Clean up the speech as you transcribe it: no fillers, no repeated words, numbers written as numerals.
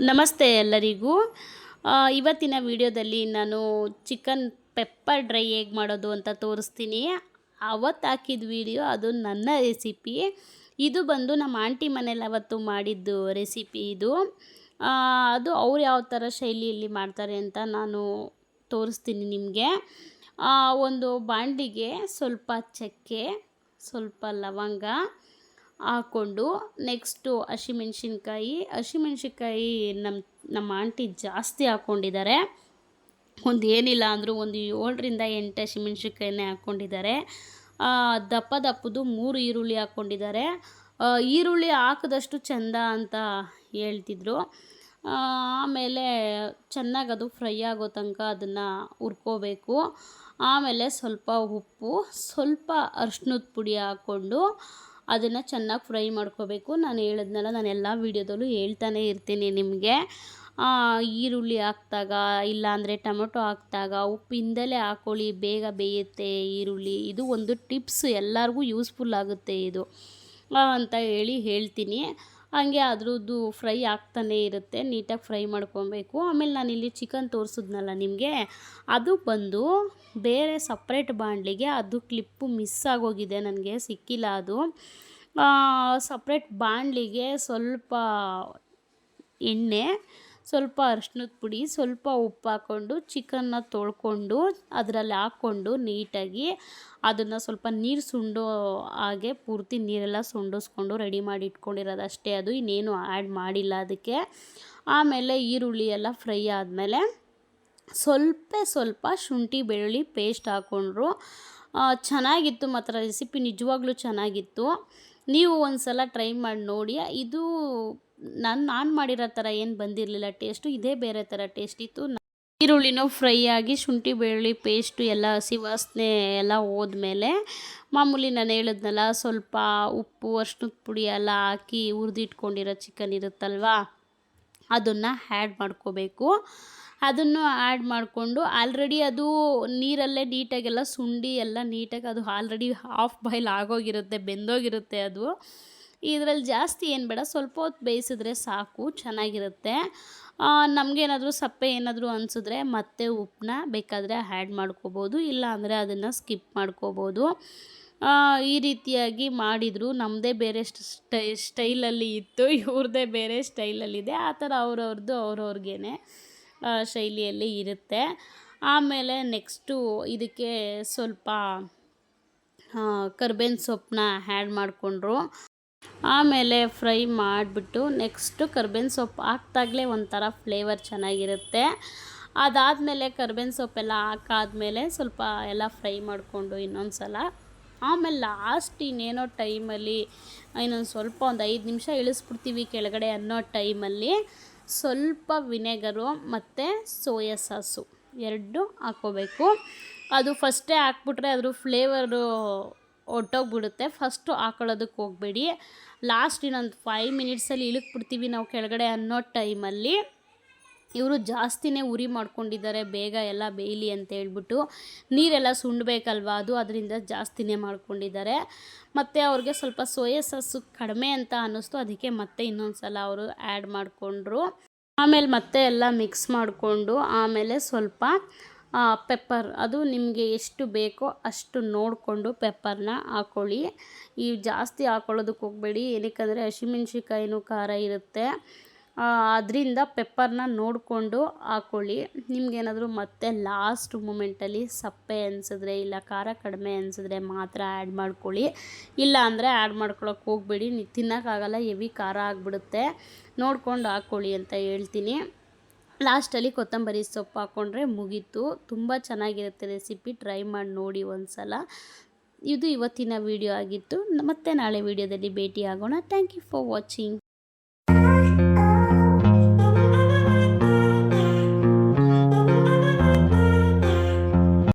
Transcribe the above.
ನಮಸ್ತೆ ಎಲ್ಲರಿಗೂ. ಇವತ್ತಿನ ವಿಡಿಯೋದಲ್ಲಿ ನಾನು ಚಿಕನ್ ಪೆಪ್ಪರ್ ಡ್ರೈ ಹೇಗೆ ಮಾಡೋದು ಅಂತ ತೋರಿಸ್ತೀನಿ. ಅವತ್ತು ಹಾಕಿದ ವಿಡಿಯೋ ಅದು ನನ್ನ ರೆಸಿಪಿ. ಇದು ಬಂದು ನಮ್ಮ ಆಂಟಿ ಮನೇಲಿ ಅವತ್ತು ಮಾಡಿದ್ದು ರೆಸಿಪಿ ಇದು. ಅದು ಅವ್ರು ಯಾವ ಥರ ಶೈಲಿಯಲ್ಲಿ ಮಾಡ್ತಾರೆ ಅಂತ ನಾನು ತೋರಿಸ್ತೀನಿ ನಿಮಗೆ. ಒಂದು ಬಾಣಲಿಗೆ ಸ್ವಲ್ಪ ಚಕ್ಕೆ, ಸ್ವಲ್ಪ ಲವಂಗ ಹಾಕ್ಕೊಂಡು ನೆಕ್ಸ್ಟು ಹಸಿಮೆಣ್ಸಿನ್ಕಾಯಿ ನಮ್ಮ ಆಂಟಿ ಜಾಸ್ತಿ ಹಾಕ್ಕೊಂಡಿದ್ದಾರೆ. ಏನಿಲ್ಲ ಅಂದರೂ ಒಂದು 7ರಿಂದ 8 ಹಸಿಮೆಣ್ಸಿನ್ಕಾಯಿನೇ ಹಾಕ್ಕೊಂಡಿದ್ದಾರೆ. ದಪ್ಪದು 3 ಈರುಳ್ಳಿ ಹಾಕ್ಕೊಂಡಿದ್ದಾರೆ. ಈರುಳ್ಳಿ ಹಾಕಿದಷ್ಟು ಚೆಂದ ಅಂತ ಹೇಳ್ತಿದ್ರು. ಆಮೇಲೆ ಚೆನ್ನಾಗಿ ಅದು ಫ್ರೈ ಆಗೋ ತನಕ ಅದನ್ನು ಹುರ್ಕೋಬೇಕು. ಆಮೇಲೆ ಸ್ವಲ್ಪ ಉಪ್ಪು, ಸ್ವಲ್ಪ ಅರಿಶಿನದ ಪುಡಿ ಹಾಕ್ಕೊಂಡು ಅದನ್ನು ಚೆನ್ನಾಗಿ ಫ್ರೈ ಮಾಡ್ಕೋಬೇಕು. ನಾನು ಹೇಳಿದ್ನಲ್ಲ, ನಾನು ಎಲ್ಲ ವೀಡಿಯೋದಲ್ಲೂ ಹೇಳ್ತಾನೆ ಇರ್ತೀನಿ ನಿಮಗೆ. ಈರುಳ್ಳಿ ಹಾಕಿದಾಗ ಇಲ್ಲಾಂದರೆ ಟೊಮೆಟೊ ಹಾಕಿದಾಗ ಉಪ್ಪಿಂದಲೇ ಹಾಕ್ಕೊಳ್ಳಿ, ಬೇಗ ಬೇಯುತ್ತೆ ಈರುಳ್ಳಿ. ಇದು ಒಂದು ಟಿಪ್ಸ್, ಎಲ್ಲರಿಗೂ ಯೂಸ್ಫುಲ್ ಆಗುತ್ತೆ ಇದು ಅಂತ ಹೇಳ್ತೀನಿ. ಹಾಗೆ ಅದ್ರದ್ದು ಫ್ರೈ ಆಗ್ತಾನೆ ಇರುತ್ತೆ, ನೀಟಾಗಿ ಫ್ರೈ ಮಾಡ್ಕೊಬೇಕು. ಆಮೇಲೆ ನಾನಿಲ್ಲಿ ಚಿಕನ್ ತೋರಿಸಿದ್ನಲ್ಲ ನಿಮಗೆ, ಅದು ಬಂದು ಬೇರೆ ಸಪ್ರೇಟ್ ಬಾಣಲಿಗೆ, ಅದು ಕ್ಲಿಪ್ಪು ಮಿಸ್ ಆಗೋಗಿದೆ, ನನಗೆ ಸಿಕ್ಕಿಲ್ಲ ಅದು. ಸಪ್ರೇಟ್ ಬಾಣಲಿಗೆ ಸ್ವಲ್ಪ ಎಣ್ಣೆ, ಸ್ವಲ್ಪ ಅರಿಶಿನದ ಪುಡಿ, ಸ್ವಲ್ಪ ಉಪ್ಪು ಹಾಕ್ಕೊಂಡು ಚಿಕನ್ನ ತೊಳ್ಕೊಂಡು ಅದರಲ್ಲಿ ಹಾಕ್ಕೊಂಡು ನೀಟಾಗಿ ಅದನ್ನು ಸ್ವಲ್ಪ ನೀರು ಸುಂಡೋ ಹಾಗೆ ಪೂರ್ತಿ ನೀರೆಲ್ಲ ಸುಂಡಿಸ್ಕೊಂಡು ರೆಡಿ ಮಾಡಿ ಇಟ್ಕೊಂಡಿರೋದು ಅಷ್ಟೇ. ಅದು ಇನ್ನೇನು ಆ್ಯಡ್ ಮಾಡಿಲ್ಲ ಅದಕ್ಕೆ. ಆಮೇಲೆ ಈರುಳ್ಳಿ ಎಲ್ಲ ಫ್ರೈ ಆದಮೇಲೆ ಸ್ವಲ್ಪ ಶುಂಠಿ ಬೆಳ್ಳುಳ್ಳಿ ಪೇಸ್ಟ್ ಹಾಕ್ಕೊಂಡ್ರು. ಚೆನ್ನಾಗಿತ್ತು ಮಾತ್ರ ರೆಸಿಪಿ, ನಿಜವಾಗ್ಲೂ ಚೆನ್ನಾಗಿತ್ತು. ನೀವು ಒಂದು ಸಲ ಟ್ರೈ ಮಾಡಿ ನೋಡಿ. ಇದು ನಾನು ಮಾಡಿರೋ ಥರ ಏನು ಬಂದಿರಲಿಲ್ಲ ಟೇಸ್ಟು, ಇದೇ ಬೇರೆ ಥರ ಟೇಸ್ಟ್ ಇತ್ತು. ಈರುಳ್ಳಿನೂ ಫ್ರೈ ಆಗಿ ಶುಂಠಿ ಬೆಳ್ಳುಳ್ಳಿ ಪೇಸ್ಟು ಎಲ್ಲ ಹಸಿ ವಾಸನೆ ಎಲ್ಲ ಹೋದ್ಮೇಲೆ ಮಾಮೂಲಿ ನಾನು ಹೇಳಿದ್ನಲ್ಲ, ಸ್ವಲ್ಪ ಉಪ್ಪು ಅರಿಶಿನದ ಪುಡಿ ಎಲ್ಲ ಹಾಕಿ ಹುರಿದಿಟ್ಕೊಂಡಿರೋ ಚಿಕನ್ ಇರುತ್ತಲ್ವ, ಅದನ್ನು ಆ್ಯಡ್ ಮಾಡ್ಕೋಬೇಕು. ಅದನ್ನು ಆ್ಯಡ್ ಮಾಡಿಕೊಂಡು ಆಲ್ರೆಡಿ ಅದು ನೀರಲ್ಲೇ ನೀಟಾಗೆಲ್ಲ ಸುಂಡಿ ಎಲ್ಲ ನೀಟಾಗಿ ಅದು ಆಲ್ರೆಡಿ ಹಾಫ್ ಬಾಯ್ಲ್ ಆಗೋಗಿರುತ್ತೆ, ಬೆಂದೋಗಿರುತ್ತೆ ಅದು. ಇದರಲ್ಲಿ ಜಾಸ್ತಿ ಏನು ಬೇಡ, ಸ್ವಲ್ಪ ಹೊತ್ತು ಬೇಯಿಸಿದ್ರೆ ಸಾಕು, ಚೆನ್ನಾಗಿರುತ್ತೆ. ನಮಗೇನಾದರೂ ಸಪ್ಪೆ ಏನಾದರೂ ಅನಿಸಿದ್ರೆ ಮತ್ತೆ ಉಪ್ಪನ್ನ ಬೇಕಾದರೆ ಆ್ಯಡ್ ಮಾಡ್ಕೋಬೋದು, ಇಲ್ಲ ಅಂದರೆ ಅದನ್ನು ಸ್ಕಿಪ್ ಮಾಡ್ಕೋಬೋದು. ಈ ರೀತಿಯಾಗಿ ಮಾಡಿದರು. ನಮ್ಮದೇ ಬೇರೆ ಸ್ಟೈಲಲ್ಲಿ ಇತ್ತು, ಇವ್ರದ್ದೇ ಬೇರೆ ಸ್ಟೈಲಲ್ಲಿದೆ. ಆ ಥರ ಅವ್ರವ್ರದ್ದೇ ಶೈಲಿಯಲ್ಲಿ ಇರುತ್ತೆ. ಆಮೇಲೆ ನೆಕ್ಸ್ಟು ಇದಕ್ಕೆ ಸ್ವಲ್ಪ ಕರ್ಬೇವಿನ ಸೊಪ್ಪನ್ನ ಆ್ಯಡ್ ಮಾಡಿಕೊಂಡ್ರು. ಆಮೇಲೆ ಫ್ರೈ ಮಾಡಿಬಿಟ್ಟು ನೆಕ್ಸ್ಟು ಕರ್ಬೇವಿನ ಸೊಪ್ಪು ಹಾಕ್ದಾಗಲೇ ಒಂಥರ ಫ್ಲೇವರ್ ಚೆನ್ನಾಗಿರುತ್ತೆ. ಅದಾದಮೇಲೆ ಕರ್ಬೇವಿನ ಸೊಪ್ಪೆಲ್ಲ ಹಾಕಾದ್ಮೇಲೆ ಸ್ವಲ್ಪ ಎಲ್ಲ ಫ್ರೈ ಮಾಡಿಕೊಂಡು ಇನ್ನೊಂದು ಸಲ, ಆಮೇಲೆ ಲಾಸ್ಟ್ ಇನ್ನೇನೋ ಟೈಮಲ್ಲಿ ಇನ್ನೊಂದು ಸ್ವಲ್ಪ ಒಂದು 5 ನಿಮಿಷ ಇಳಿಸ್ಬಿಡ್ತೀವಿ ಕೆಳಗಡೆ ಅನ್ನೋ ಟೈಮಲ್ಲಿ ಸ್ವಲ್ಪ ವಿನೆಗರು ಮತ್ತು ಸೋಯಾ ಸಾಸು 2 ಹಾಕ್ಕೋಬೇಕು. ಅದು ಫಸ್ಟೇ ಹಾಕ್ಬಿಟ್ರೆ ಅದ್ರ ಫ್ಲೇವರು ಹೊರ್ಟೋಗ್ಬಿಡುತ್ತೆ. ಫಸ್ಟು ಹಾಕೊಳ್ಳೋದಕ್ಕೆ ಹೋಗಬೇಡಿ, ಲಾಸ್ಟ್ ಇನ್ನೊಂದು 5 ಮಿನಿಟ್ಸಲ್ಲಿ ಇಳಿಕ್ಬಿಡ್ತೀವಿ ನಾವು ಕೆಳಗಡೆ ಅನ್ನೋ ಟೈಮಲ್ಲಿ. ಇವರು ಜಾಸ್ತಿನೇ ಉರಿ ಮಾಡ್ಕೊಂಡಿದ್ದಾರೆ, ಬೇಗ ಎಲ್ಲ ಬೇಯಲಿ ಅಂತ ಹೇಳ್ಬಿಟ್ಟು. ನೀರೆಲ್ಲ ಸುಂಡಬೇಕಲ್ವ, ಅದು ಅದರಿಂದ ಜಾಸ್ತಿನೇ ಮಾಡ್ಕೊಂಡಿದ್ದಾರೆ. ಮತ್ತು ಅವ್ರಿಗೆ ಸ್ವಲ್ಪ ಸೋಯಾ ಸಾಸು ಕಡಿಮೆ ಅಂತ ಅನ್ನಿಸ್ತು, ಅದಕ್ಕೆ ಮತ್ತೆ ಇನ್ನೊಂದು ಸಲ ಅವರು ಆ್ಯಡ್ ಮಾಡಿಕೊಂಡ್ರು. ಆಮೇಲೆ ಮತ್ತೆ ಎಲ್ಲ ಮಿಕ್ಸ್ ಮಾಡಿಕೊಂಡು ಆಮೇಲೆ ಸ್ವಲ್ಪ ಪೆಪ್ಪರ್, ಅದು ನಿಮಗೆ ಎಷ್ಟು ಬೇಕೋ ಅಷ್ಟು ನೋಡಿಕೊಂಡು ಪೆಪ್ಪರ್ನ ಹಾಕ್ಕೊಳ್ಳಿ. ಈ ಜಾಸ್ತಿ ಹಾಕ್ಕೊಳ್ಳೋದಕ್ಕೆ ಹೋಗಬೇಡಿ, ಏನಕ್ಕಂದರೆ ಹಸಿಮೆಣ್ಸಿನ್ಕಾಯಿನೂ ಖಾರ ಇರುತ್ತೆ, ಅದರಿಂದ ಪೆಪ್ಪರ್ನ ನೋಡಿಕೊಂಡು ಹಾಕ್ಕೊಳ್ಳಿ. ನಿಮಗೇನಾದರೂ ಮತ್ತೆ ಲಾಸ್ಟ್ ಮೂಮೆಂಟಲ್ಲಿ ಸಪ್ಪೆ ಅನಿಸಿದ್ರೆ ಇಲ್ಲ ಖಾರ ಕಡಿಮೆ ಅನಿಸಿದ್ರೆ ಮಾತ್ರ ಆ್ಯಡ್ ಮಾಡ್ಕೊಳ್ಳಿ, ಇಲ್ಲ ಅಂದರೆ ಆ್ಯಡ್ ಮಾಡ್ಕೊಳ್ಳೋಕೆ ಹೋಗಬೇಡಿ, ತಿನ್ನೋಕ್ಕಾಗಲ್ಲ, ಹೆವಿ ಖಾರ ಆಗಿಬಿಡುತ್ತೆ. ನೋಡ್ಕೊಂಡು ಹಾಕ್ಕೊಳ್ಳಿ ಅಂತ ಹೇಳ್ತೀನಿ. ಲಾಸ್ಟಲ್ಲಿ ಕೊತ್ತಂಬರಿ ಸೊಪ್ಪು ಹಾಕ್ಕೊಂಡ್ರೆ ಮುಗೀತು. ತುಂಬ ಚೆನ್ನಾಗಿರುತ್ತೆ ರೆಸಿಪಿ, ಟ್ರೈ ಮಾಡಿ ನೋಡಿ ಒಂದು ಸಲ. ಇದು ಇವತ್ತಿನ ವಿಡಿಯೋ ಆಗಿತ್ತು. ಮತ್ತೆ ನಾಳೆ ವಿಡಿಯೋದಲ್ಲಿ ಭೇಟಿ ಆಗೋಣ. Thank you for watching.